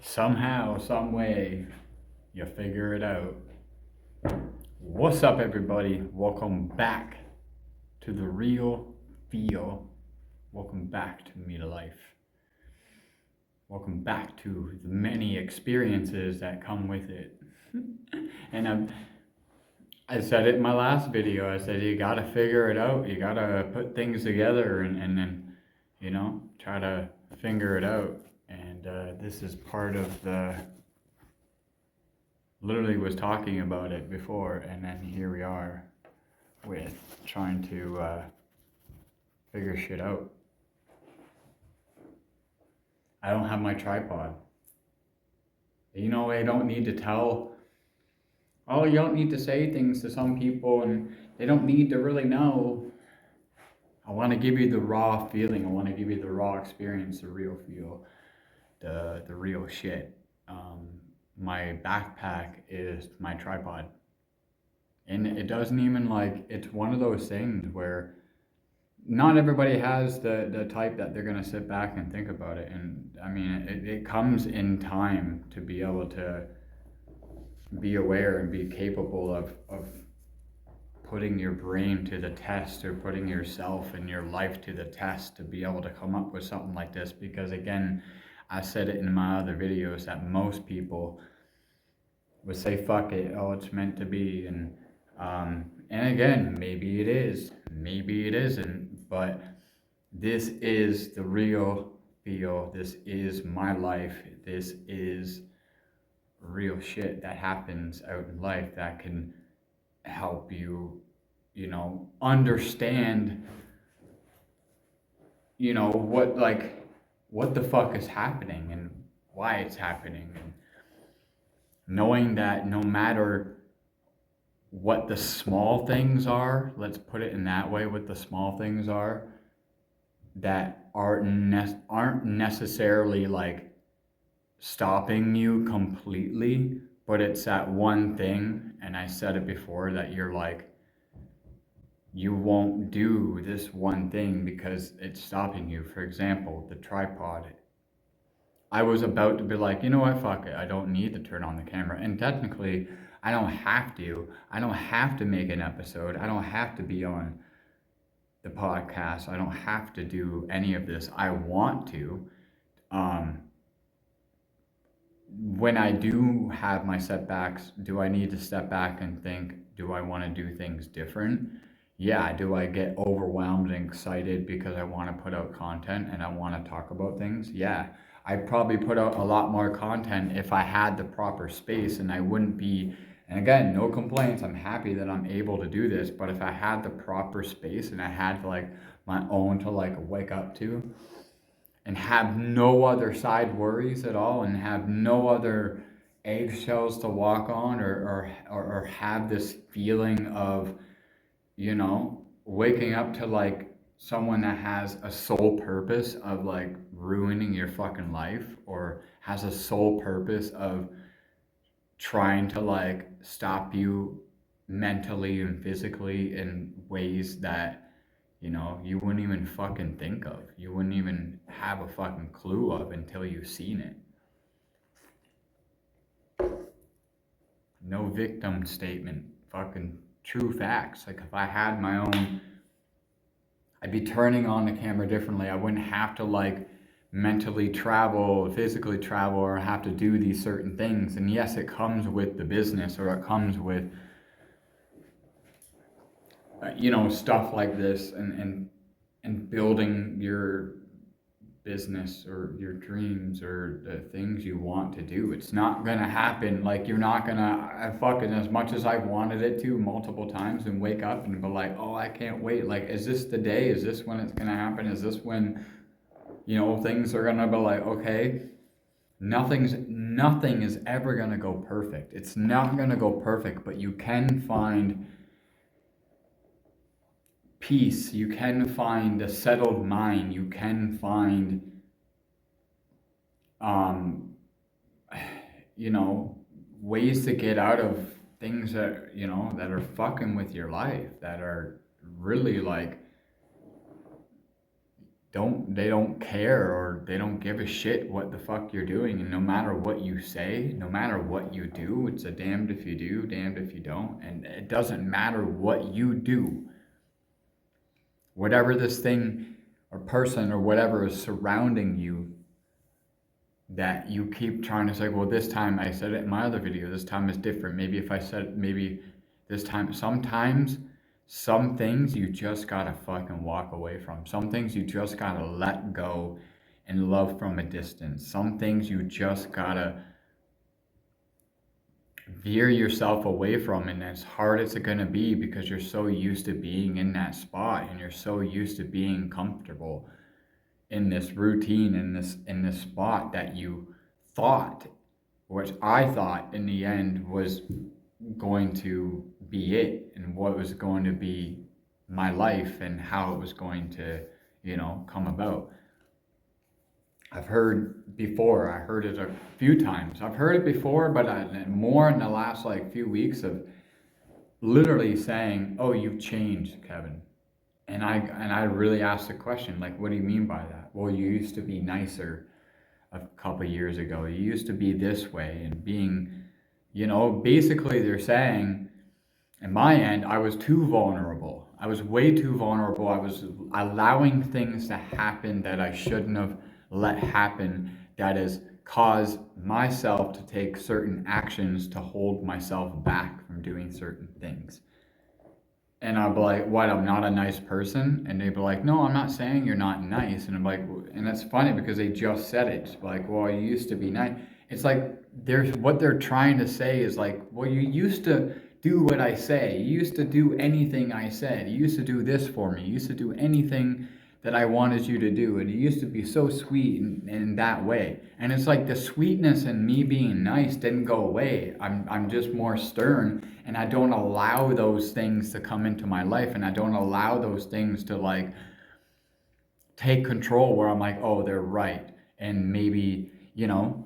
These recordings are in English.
Somehow, some way, you figure it out. What's up, everybody? Welcome back to the real feel. Welcome back to Me to Life. Welcome back to the many experiences that come with it. And I said it in my last video. I said you gotta figure it out. You gotta put things together and then, try to figure it out. And this is part of the. Literally was talking about it before, and then here we are with trying to figure shit out. I don't have my tripod. I don't need to you don't need to say things to some people, and they don't need to really know. I want to give you the raw feeling. I want to give you the raw experience, the real feel, the real shit. My backpack is my tripod. And it doesn't even it's one of those things where not everybody has the type that they're going to sit back and think about it. And I mean, it comes in time to be able to be aware and be capable of putting your brain to the test, or putting yourself and your life to the test to be able to come up with something like this. Because again, I said it in my other videos that most people would say, fuck it, oh, it's meant to be. And again, maybe it is, maybe it isn't, but this is the real feel. This is my life. This is real shit that happens out in life that can help you, understand, what the fuck is happening and why it's happening. And knowing that no matter what the small things are, let's put it in that way, what the small things are that aren't necessarily stopping you completely, but it's that one thing, and I said it before, that you're you won't do this one thing because it's stopping you. For example, the tripod. I was about to be you know what, fuck it, I don't need to turn on the camera. And technically, I don't have to. I don't have to make an episode. I don't have to be on the podcast. I don't have to do any of this. I want to. When I do have my setbacks, do I need to step back and think, do I want to do things different? Yeah. Do I get overwhelmed and excited because I want to put out content and I want to talk about things? Yeah. I'd probably put out a lot more content if I had the proper space, and I wouldn't be, and again, no complaints, I'm happy that I'm able to do this, but if I had the proper space and I had my own to wake up to and have no other side worries at all, and have no other eggshells to walk on, or have this feeling of, waking up to someone that has a sole purpose of ruining your fucking life, or has a sole purpose of trying to stop you mentally and physically in ways that you wouldn't even fucking think of, you wouldn't even have a fucking clue of until you've seen it. No victim statement, fucking true facts. If I had my own, I'd be turning on the camera differently. I wouldn't have to mentally travel, physically travel, or have to do these certain things. And yes, it comes with the business, or it comes with stuff like this, and building your business or your dreams or the things you want to do. It's not gonna happen. You're not gonna fucking, as much as I've wanted it to multiple times, and wake up and be oh, I can't wait. Is this the day? Is this when it's gonna happen? Is this when things are gonna be okay? Nothing is ever gonna go perfect. It's not gonna go perfect, but you can find peace, you can find a settled mind, you can find ways to get out of things that, you know, that are fucking with your life, that are really like, they don't care, or they don't give a shit what the fuck you're doing. And no matter what you say, no matter what you do, it's a damned if you do, damned if you don't. And it doesn't matter what you do, whatever this thing or person or whatever is surrounding you, that you keep trying to say, well, this time, I said it in my other video, this time is different. Maybe if I said, maybe this time, sometimes some things you just gotta fucking walk away from. Some things you just gotta let go and love from a distance. Some things you just gotta veer yourself away from. And as hard as it's gonna be, because you're so used to being in that spot, and you're so used to being comfortable in this routine, in this spot that you thought, which I thought in the end was going to be it, and what was going to be my life, and how it was going to, you know, come about. I've heard before, I heard it a few times. I've heard it before, but more in the last like few weeks, of literally saying, oh, you've changed, Kevin. And I really asked the question, like, what do you mean by that? Well, you used to be nicer a couple years ago. You used to be this way, and being, you know, basically they're saying, in my end, I was too vulnerable. I was way too vulnerable. I was allowing things to happen that I shouldn't have let happen, that has caused myself to take certain actions to hold myself back from doing certain things. And I'll be like, what, I'm not a nice person? And they'd be like, no, I'm not saying you're not nice. And I'm like, and that's funny because they just said it. Like, well, you used to be nice. It's like, what they're trying to say is like, well, you used to do what I say. You used to do anything I said. You used to do this for me. You used to do anything that I wanted you to do. And you used to be so sweet in that way. And it's like the sweetness and me being nice didn't go away. I'm just more stern, and I don't allow those things to come into my life, and I don't allow those things to like take control, where I'm like, oh, they're right. And maybe, you know,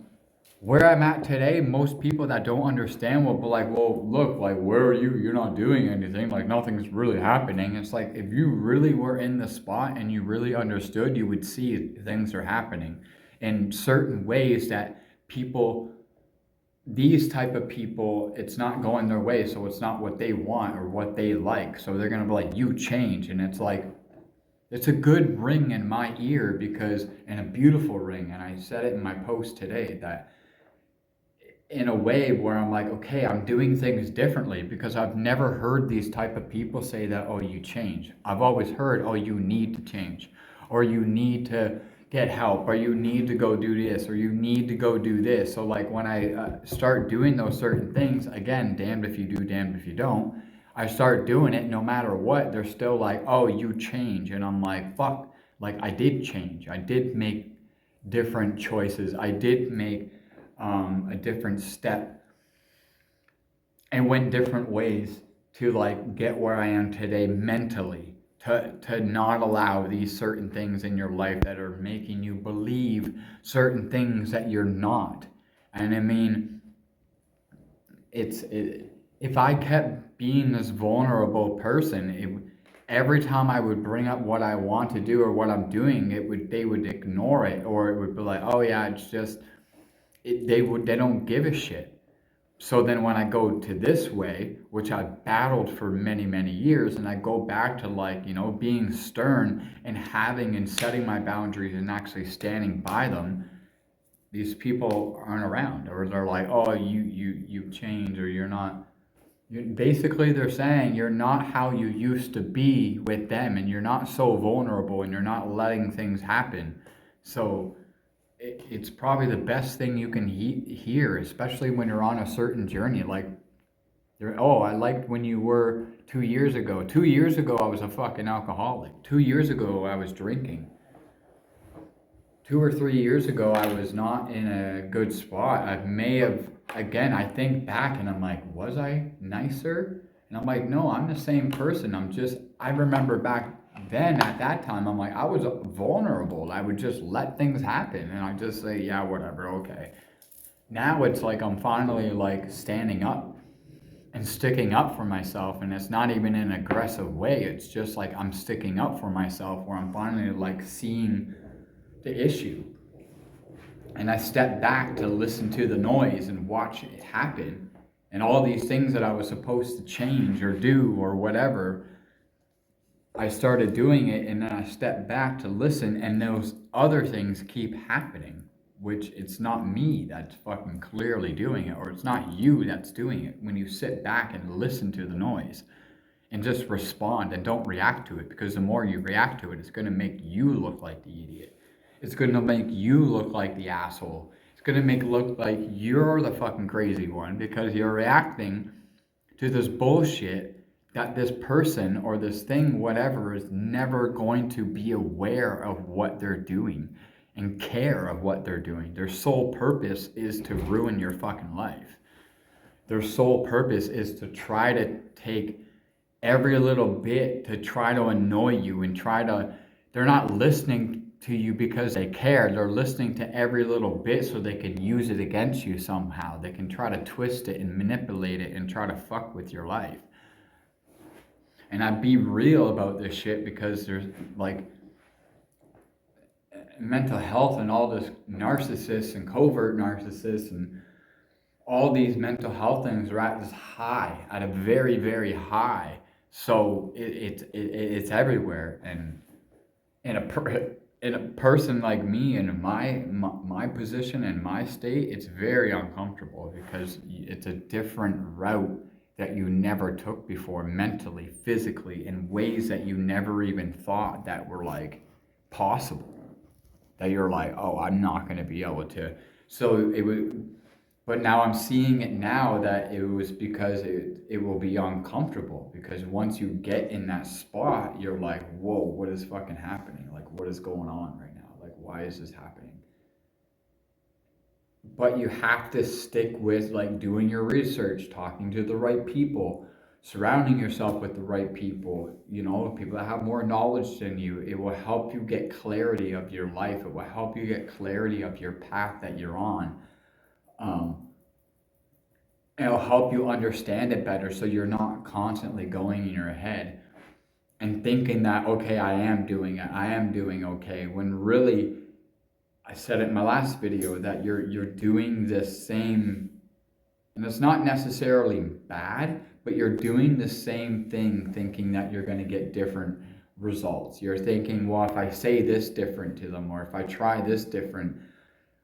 where I'm at today, most people that don't understand will be like, well, look, like, where are you? You're not doing anything. Like, nothing's really happening. It's like, if you really were in the spot and you really understood, you would see things are happening in certain ways that people, these type of people, it's not going their way. So it's not what they want or what they like. So they're going to be like, you change. And it's like, it's a good ring in my ear, because, and a beautiful ring. And I said it in my post today, that in a way where I'm like, okay, I'm doing things differently, because I've never heard these type of people say that, oh, you change. I've always heard, oh, you need to change, or you need to get help, or you need to go do this, or you need to go do this. So like when I start doing those certain things, again, damned if you do, damned if you don't, I start doing it, no matter what, they're still like, oh, you change. And I'm like, fuck, like I did change. I did make different choices. I did make a different step, and went different ways to like get where I am today mentally, to not allow these certain things in your life that are making you believe certain things that you're not. And I mean, if I kept being this vulnerable person, every time I would bring up what I want to do or what I'm doing, they would ignore it, or it would be like, oh yeah, it's just, they don't give a shit. So then when I go to this way, which I battled for many, many years, and I go back to like, you know, being stern and having and setting my boundaries and actually standing by them, these people aren't around, or they're like, oh, you've changed, or you're not. Basically, they're saying you're not how you used to be with them, and you're not so vulnerable, and you're not letting things happen. So it's probably the best thing you can hear, especially when you're on a certain journey. Like, oh, I liked when you were 2 years ago. 2 years ago, I was a fucking alcoholic. 2 years ago, I was drinking. 2 or 3 years ago, I was not in a good spot. I may have, again, I think back and I'm like, was I nicer? And I'm like, no, I'm the same person. I remember back then at that time, I'm like, I was vulnerable. I would just let things happen, and I just say, yeah, whatever, okay. Now it's like I'm finally like standing up, and sticking up for myself, and it's not even in an aggressive way. It's just like I'm sticking up for myself, where I'm finally like seeing the issue, and I step back to listen to the noise and watch it happen, and all these things that I was supposed to change or do or whatever, I started doing it, and then I stepped back to listen, and those other things keep happening, which it's not me that's fucking clearly doing it, or it's not you that's doing it. When you sit back and listen to the noise and just respond and don't react to it, because the more you react to it, it's going to make you look like the idiot. It's going to make you look like the asshole. It's going to make it look like you're the fucking crazy one, because you're reacting to this bullshit that this person or this thing, whatever, is never going to be aware of what they're doing and care of what they're doing. Their sole purpose is to ruin your fucking life. Their sole purpose is to try to take every little bit to try to annoy you and they're not listening to you because they care. They're listening to every little bit so they can use it against you somehow. They can try to twist it and manipulate it and try to fuck with your life. And I be real about this shit, because there's like mental health and all this narcissists and covert narcissists and all these mental health things are at this high, at a very, very high. So it's everywhere. And in a person like me, in my position and my state, it's very uncomfortable, because it's a different route that you never took before, mentally, physically, in ways that you never even thought that were like possible. That you're like, oh, I'm not going to be able to. So it would, but now I'm seeing it now that it was because it will be uncomfortable, because once you get in that spot, you're like, whoa, what is fucking happening? Like, what is going on right now? Like, why is this happening? But you have to stick with like doing your research, talking to the right people, surrounding yourself with the right people, people that have more knowledge than you. It will help you get clarity of your life. It will help you get clarity of your path that you're on. It'll help you understand it better, so you're not constantly going in your head and thinking that, okay, I am doing it, I am doing okay, when really, I said it in my last video, that you're doing the same, and it's not necessarily bad, but you're doing the same thing thinking that you're going to get different results. You're thinking, well, if I say this different to them, or if I try this different,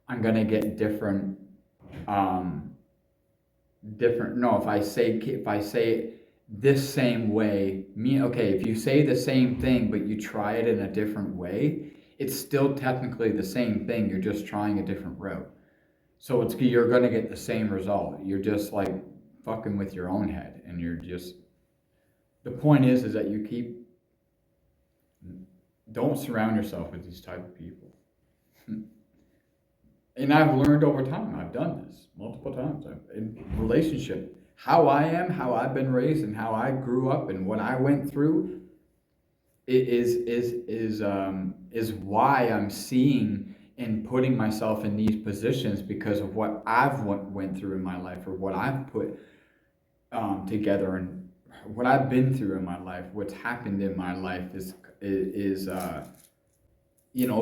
I'm going to get different, if I say this same way, if you say the same thing but you try it in a different way, it's still technically the same thing, you're just trying a different route. So you're going to get the same result. You're just like fucking with your own head, and the point is that you don't surround yourself with these type of people. And I've learned over time, I've done this multiple times in relationship, how I am, how I've been raised, and how I grew up, and what I went through is why I'm seeing and putting myself in these positions, because of what I've went through in my life, or what I've put together, and what I've been through in my life. What's happened in my life is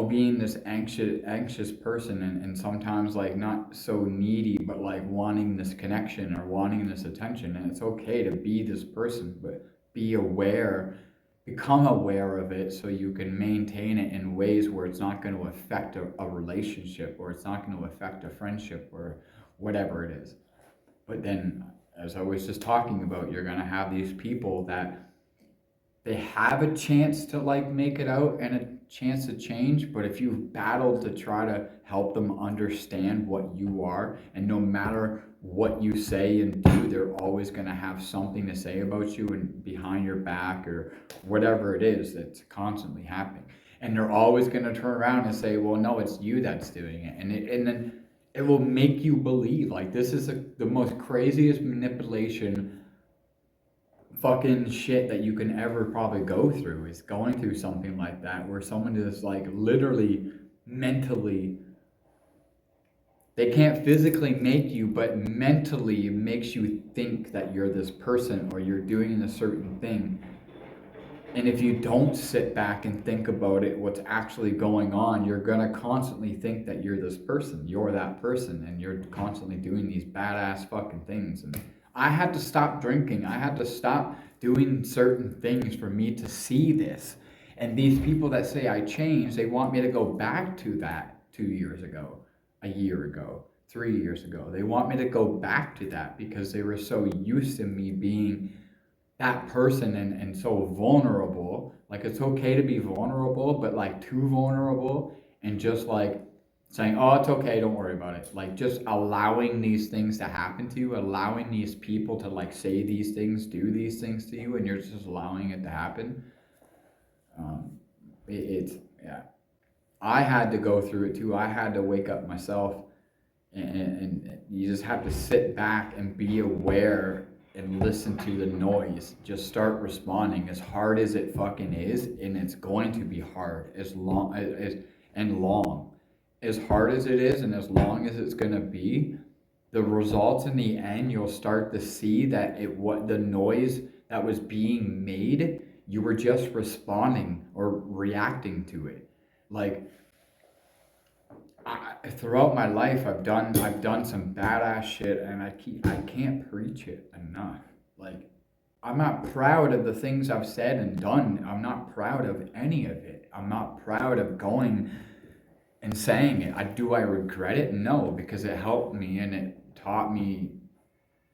being this anxious person, and sometimes like not so needy, but like wanting this connection or wanting this attention. And it's okay to be this person, but become aware of it, so you can maintain it in ways where it's not going to affect a relationship, or it's not going to affect a friendship, or whatever it is. But then, as I was just talking about, you're going to have these people that they have a chance to like make it out and a chance to change, but if you've battled to try to help them understand what you are, and no matter what you say and do, they're always going to have something to say about you and behind your back, or whatever it is that's constantly happening, and they're always going to turn around and say, well, no, it's you that's doing it, and then it will make you believe like this is the most craziest manipulation fucking shit that you can ever probably go through, is going through something like that, where someone is like literally mentally They can't physically make you, but mentally it makes you think that you're this person or you're doing a certain thing. And if you don't sit back and think about it, what's actually going on, you're going to constantly think that you're this person. You're that person. And you're constantly doing these badass fucking things. And I had to stop drinking. I had to stop doing certain things for me to see this. And these people that say I changed, they want me to go back to that 2 years ago, a year ago, 3 years ago. They want me to go back to that because they were so used to me being that person and so vulnerable. Like, it's okay to be vulnerable, but like too vulnerable, and just like saying, oh, it's okay, don't worry about it. Like, just allowing these things to happen to you, allowing these people to like say these things, do these things to you, and you're just allowing it to happen. It's, yeah. I had to go through it too. I had to wake up myself, and you just have to sit back and be aware and listen to the noise. Just start responding as hard as it fucking is, and it's going to be hard as long as hard as it is, and as long as it's going to be. The results in the end, you'll start to see that what the noise that was being made, you were just responding or reacting to it. Like, throughout my life, I've done some badass shit, and I can't preach it enough. Like, I'm not proud of the things I've said and done. I'm not proud of any of it. I'm not proud of going and saying it. Do I regret it? No, because it helped me and it taught me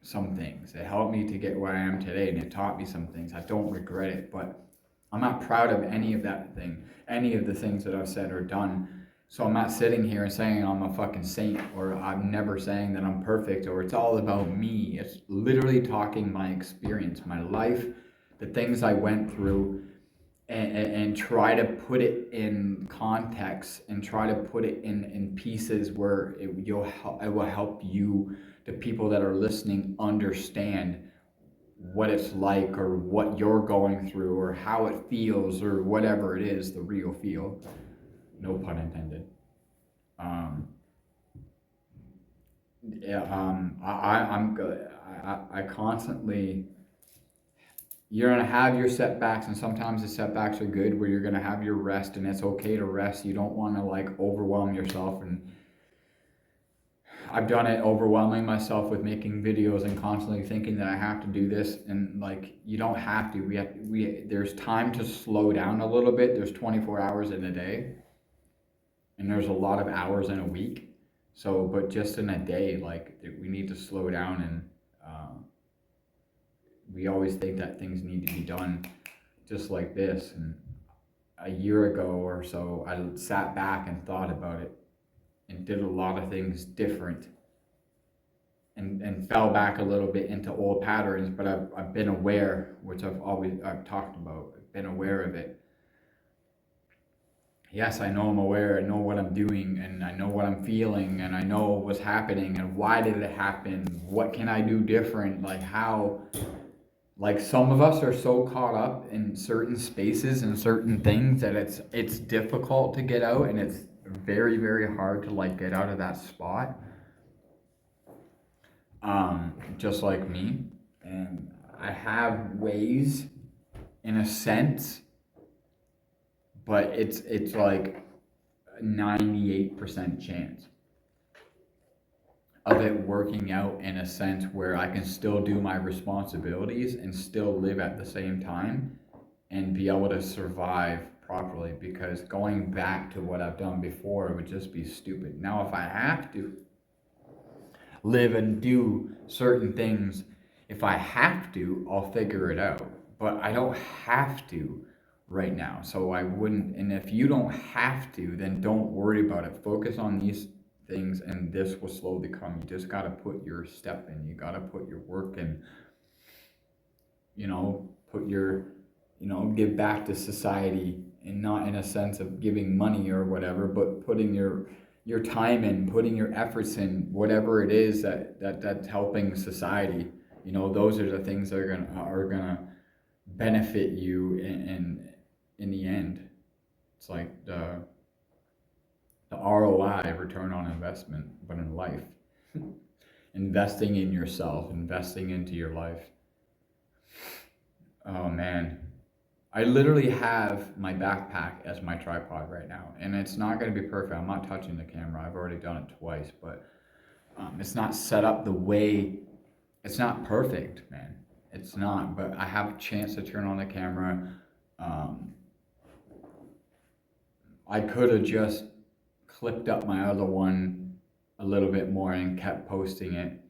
some things. It helped me to get where I am today, and it taught me some things. I don't regret it, but I'm not proud of any of any of the things that I've said or done. So I'm not sitting here and saying I'm a fucking saint, or I'm never saying that I'm perfect, or it's all about me. It's literally talking my experience, my life, the things I went through, and try to put it in context and try to put it in pieces where it will help you, the people that are listening, understand what it's like, or what you're going through, or how it feels, or whatever it is, the real feel. No pun intended. Yeah, I'm good. I constantly, you're gonna have your setbacks, and sometimes the setbacks are good, where you're gonna have your rest, and it's okay to rest. You don't want to like overwhelm yourself, and I've done it, overwhelming myself with making videos and constantly thinking that I have to do this, and like, you don't have to. There's time to slow down a little bit. There's 24 hours in a day, and there's a lot of hours in a week. So, but just in a day, like, we need to slow down, and we always think that things need to be done just like this. And a year ago or so, I sat back and thought about it and did a lot of things different, and fell back a little bit into old patterns. But I've been aware, which I've talked about, been aware of it. Yes, I know I'm aware, I know what I'm doing, and I know what I'm feeling, and I know what's happening, and why did it happen? What can I do different? Like, how, like, some of us are so caught up in certain spaces and certain things that it's difficult to get out, and it's very, very hard to like get out of that spot. Just like me. And I have ways, in a sense, but it's like a 98% chance of it working out, in a sense where I can still do my responsibilities and still live at the same time and be able to survive properly, because going back to what I've done before would just be stupid. Now, if I have to live and do certain things, if I have to, I'll figure it out. But I don't have to right now, so I wouldn't. And if you don't have to, then don't worry about it. Focus on these things, and this will slowly come. You just got to put your step in. You got to put your work in. Put your, give back to society, and not in a sense of giving money or whatever, but putting your time in, putting your efforts in, whatever it is that's helping society. Those are the things that are gonna benefit you in the end. It's like the ROI, return on investment, but in life. Investing in yourself, investing into your life. Oh man. I literally have my backpack as my tripod right now, and it's not going to be perfect. I'm not touching the camera. I've already done it twice, but it's not set up the way. It's not perfect, man. It's not. But I have a chance to turn on the camera. Um, I could have just clipped up my other one a little bit more and kept posting it.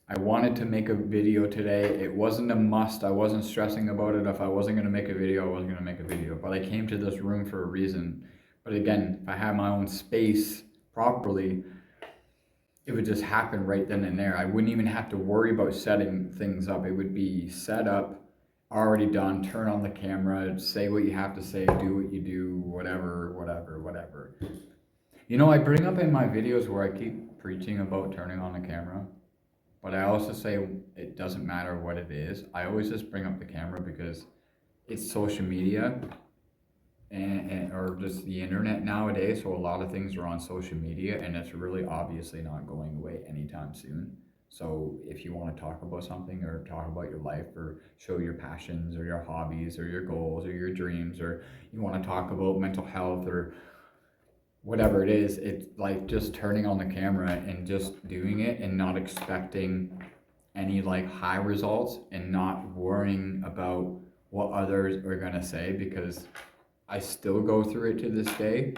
I wanted to make a video today. It wasn't a must. I wasn't stressing about it. If I wasn't going to make a video, I wasn't going to make a video. But I came to this room for a reason. But again, if I had my own space properly, it would just happen right then and there. I wouldn't even have to worry about setting things up. It would be set up, already done. Turn on the camera, say what you have to say, do what you do, whatever. You know, I bring up in my videos where I keep preaching about turning on the camera. But I also say it doesn't matter what it is. I always just bring up the camera because it's social media or just the internet nowadays. So a lot of things are on social media, and it's really obviously not going away anytime soon. So if you want to talk about something or talk about your life or show your passions or your hobbies or your goals or your dreams, or you want to talk about mental health or whatever it is, it's like just turning on the camera and just doing it and not expecting any like high results and not worrying about what others are gonna say, because I still go through it to this day.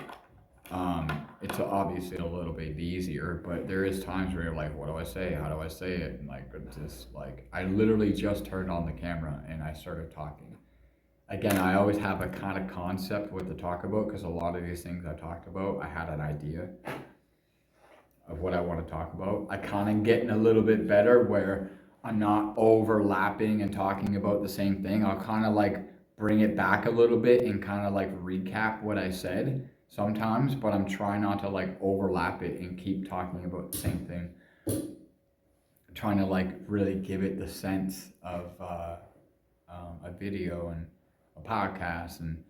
It's obviously a little bit easier, but there is times where you're like, what do I say? How do I say it? And like, it's just like, I literally just turned on the camera and I started talking. Again, I always have a kind of concept what to talk about, because a lot of these things I talked about, I had an idea of what I want to talk about. I kind of getting a little bit better where I'm not overlapping and talking about the same thing. I'll kind of like bring it back a little bit and kind of like recap what I said sometimes, but I'm trying not to like overlap it and keep talking about the same thing. I'm trying to like really give it the sense of a video and a podcast. And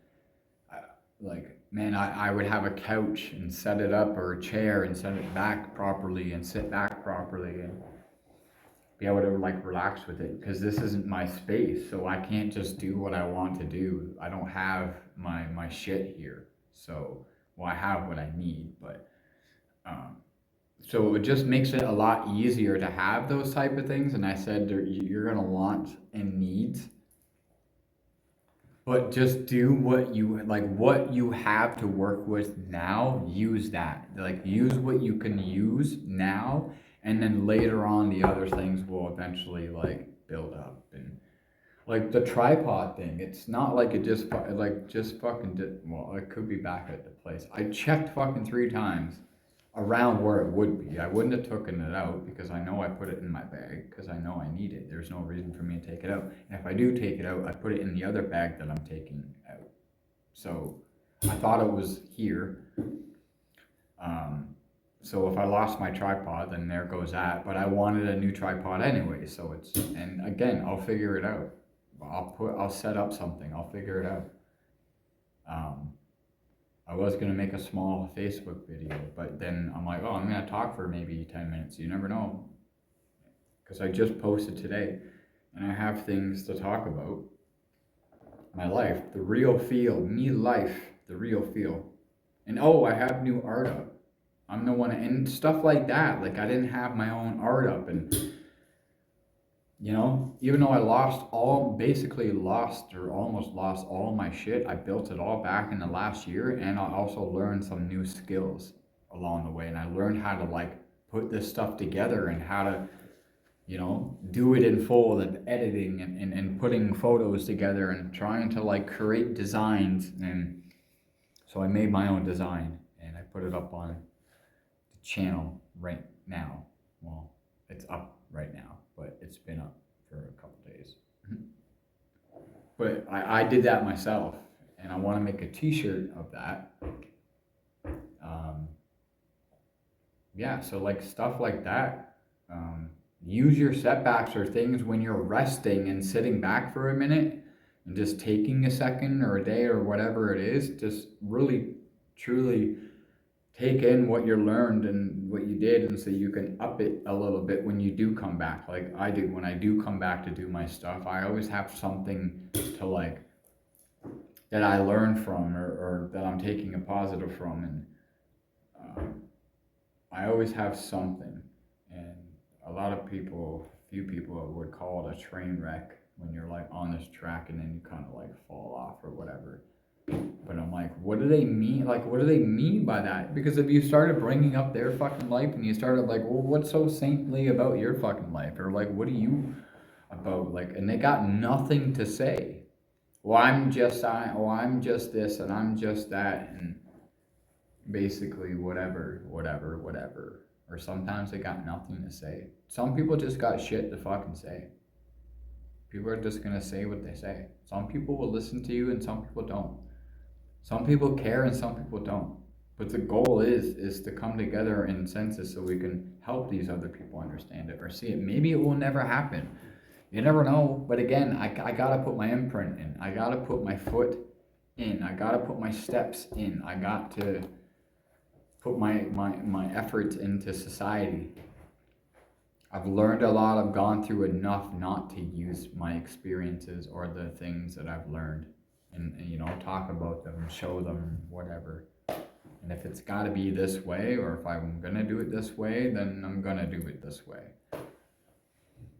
like, man, I would have a couch and set it up, or a chair and set it back properly and sit back properly and be able to like relax with it, because this isn't my space, so I can't just do what I want to do. I don't have my shit here. So, well, I have what I need, but so it just makes it a lot easier to have those type of things. And I said you're gonna want and need, but just do what you like, what you have to work with now. Use that. Like, use what you can use now, and then later on the other things will eventually like build up. And like the tripod thing, it's not like it just fucking did. Well, it could be back at the place. I checked fucking 3 times around where it would be. I wouldn't have taken it out because I know I put it in my bag because I know I need it. There's no reason for me to take it out. And if I do take it out, I put it in the other bag that I'm taking out. So I thought it was here. So if I lost my tripod, then there goes that. But I wanted a new tripod anyway, so it's, and again, I'll figure it out. I'll set up something. I'll figure it out. I was gonna make a small Facebook video, but then I'm like, oh, I'm gonna talk for maybe 10 minutes. You never know, because I just posted today, and I have things to talk about. My life, the real feel, me life, the real feel, and oh, I have new art up. I'm the one, and stuff like that. Like, I didn't have my own art up, and you know, even though I basically lost or almost lost all my shit, I built it all back in the last year, and I also learned some new skills along the way, and I learned how to like put this stuff together and how to, you know, do it in full, and editing and putting photos together and trying to like create designs. And so I made my own design and I put it up on the channel right now. Well, it's up right now, but it's been up for a couple days. But I did that myself, and I want to make a t-shirt of that. Yeah, so like stuff like that. Use your setbacks or things when you're resting and sitting back for a minute and just taking a second or a day or whatever it is, just really truly take in what you learned and what you did, and so you can up it a little bit when you do come back. Like I do, when I do come back to do my stuff, I always have something to like that I learned from, or that I'm taking a positive from, and I always have something. And a lot of people, few people would call it a train wreck when you're like on this track and then you kind of like fall off or whatever. But I'm like, what do they mean? Like, what do they mean by that? Because if you started bringing up their fucking life and you started like, well, what's so saintly about your fucking life? Or like, what are you about? Like, and they got nothing to say. Well, I'm just this and I'm just that, and basically whatever. Or sometimes they got nothing to say. Some people just got shit to fucking say. People are just gonna say what they say. Some people will listen to you and some people don't. Some people care and some people don't. But the goal is to come together in census so we can help these other people understand it or see it. Maybe it will never happen. You never know. But again, I gotta put my imprint in. I gotta put my foot in. I gotta put my steps in. I got to put my efforts into society. I've learned a lot. I've gone through enough not to use my experiences or the things that I've learned and talk about them, show them, whatever. And if it's got to be this way, or if I'm going to do it this way, then I'm going to do it this way.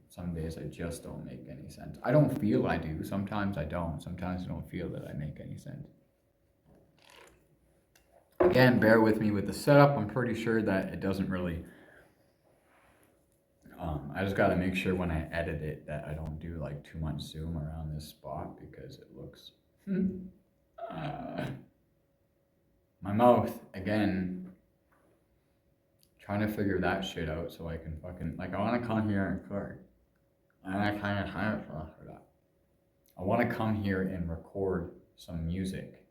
Some days I just don't make any sense. I don't feel I do. Sometimes I don't. Sometimes I don't feel that I make any sense. Again, bear with me with the setup. I'm pretty sure that it doesn't really... I just got to make sure when I edit it that I don't do like too much zoom around this spot because it looks... my mouth, again, trying to figure that shit out so I can fucking... Like, I want to come here and record. I want to come here and record some music.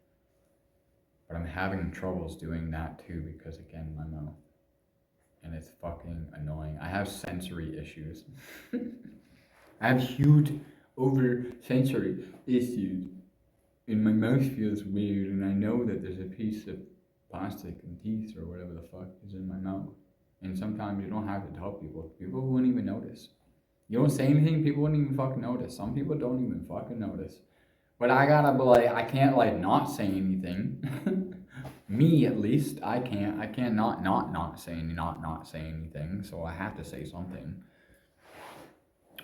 But I'm having troubles doing that too because, again, my mouth. And it's fucking annoying. I have sensory issues. I have huge sensory issues. And my mouth feels weird, and I know that there's a piece of plastic and teeth or whatever the fuck is in my mouth. And sometimes you don't have to tell people. People wouldn't even notice. You don't say anything, people wouldn't even fucking notice. Some people don't even fucking notice. But I gotta be like, I can't like not say anything. Me at least, I can't not say anything. So I have to say something.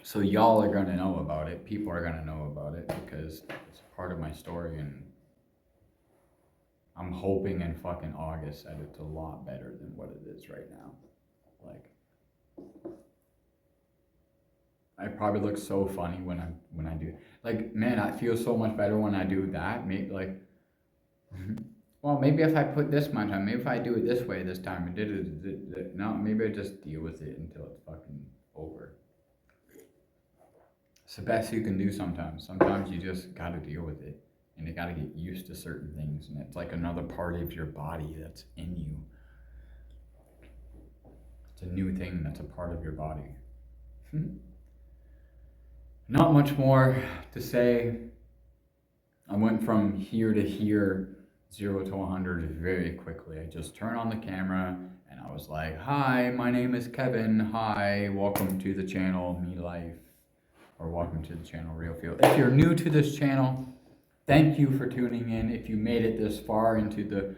So y'all are gonna know about it. People are gonna know about it because it's part of my story, and I'm hoping in fucking August that it's a lot better than what it is right now. Like, I probably look so funny when I do. Like, man, I feel so much better when I do that. Maybe like, well, maybe if I put this much on, maybe if I do it this way this time, no, maybe I just deal with it until it's fucking over. It's the best you can do sometimes. Sometimes you just gotta deal with it, and you gotta get used to certain things, and it's like another part of your body that's in you. It's a new thing that's a part of your body. Not much more to say. I went from here to here, 0 to 100 very quickly. I just turned on the camera and I was like, hi, my name is Kevin. Hi, welcome to the channel, Me Life, or welcome to the channel, Real Feel. If you're new to this channel, thank you for tuning in. If you made it this far into the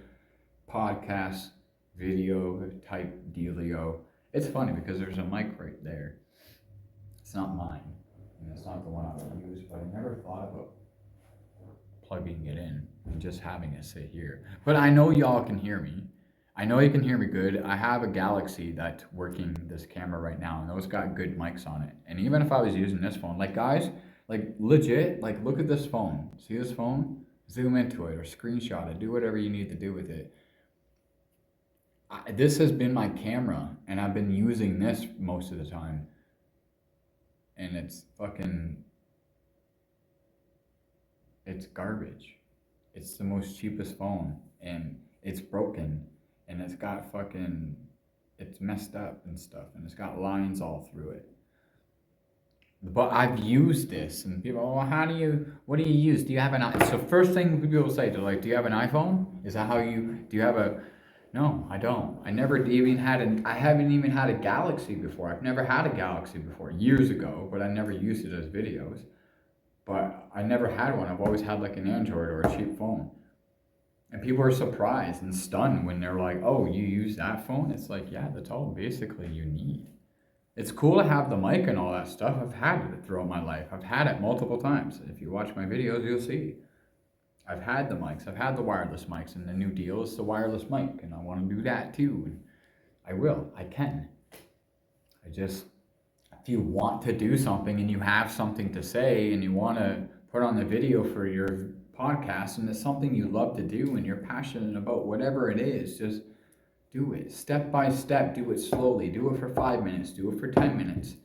podcast video type dealio, it's funny because there's a mic right there. It's not mine. And it's not the one I would use, but I never thought about plugging it in and just having it sit here. But I know y'all can hear me. I know you can hear me good. I have a Galaxy that's working this camera right now, and those got good mics on it. And even if I was using this phone, like guys, like legit, like look at this phone. See this phone? Zoom into it or screenshot it. Do whatever you need to do with it. This has been my camera, and I've been using this most of the time. And it's fucking, it's garbage. It's the most cheapest phone, and it's broken, and it's got fucking, it's messed up and stuff, and it's got lines all through it. But I've used this, and people, oh, what do you use? Do you have an iPhone? So first thing people will say, they're like, do you have an iPhone? Is that how do you have No, I don't. I never even had I haven't even had a Galaxy before. I've never had a Galaxy before, years ago, but I never used it as videos. But I never had one. I've always had like an Android or a cheap phone. And people are surprised and stunned when they're like, oh, you use that phone? It's like, yeah, that's all basically you need. It's cool to have the mic and all that stuff. I've had it throughout my life. I've had it multiple times. If you watch my videos, you'll see. I've had the mics. I've had the wireless mics, and the new deal is the wireless mic, and I want to do that too. And I will. I can. I just, if you want to do something and you have something to say and you want to put on the video for your podcast and it's something you love to do and you're passionate about, whatever it is, just do it step by step. Do it slowly. Do it for 5 minutes. Do it for 10 minutes.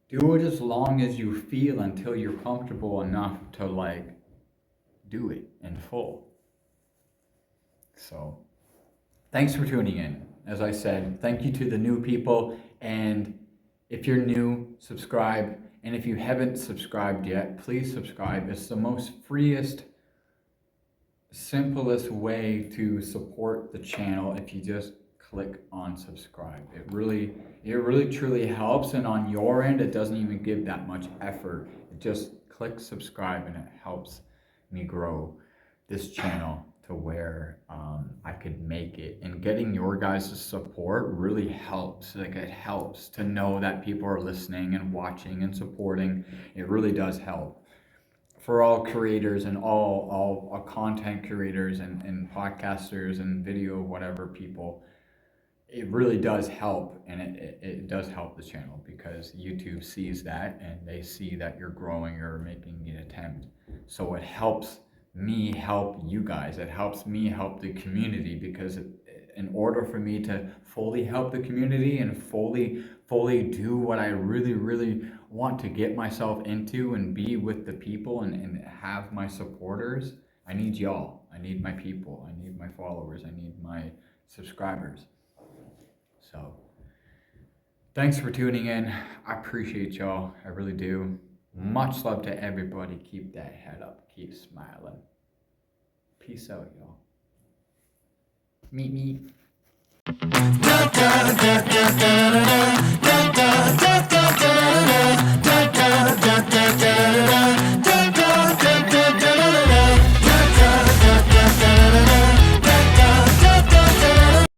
Do it as long as you feel until you're comfortable enough to like do it in full. So thanks for tuning in. As I said, thank you to the new people. And if you're new, subscribe. And if you haven't subscribed yet, please subscribe. It's the most freest, simplest way to support the channel if you just click on subscribe. It really truly helps. And on your end, it doesn't even give that much effort. It just click subscribe and it helps me grow this channel to where I could make it. And getting your guys' support really helps. Like, it helps to know that people are listening and watching and supporting. It really does help. For all creators and all content creators and podcasters and video whatever people, it really does help. And it does help the channel because YouTube sees that and they see that you're growing or making an attempt. So it helps me help you guys. It helps me help the community because in order for me to fully help the community and fully do what I really want to get myself into and be with the people and have my supporters, I need y'all. I need my people. I need my followers. I need my subscribers. So thanks for tuning in. I appreciate y'all. I really do. Much love to everybody. Keep that head up. Keep smiling. Peace out, y'all. Meet. Da da da da da da da da da da da da.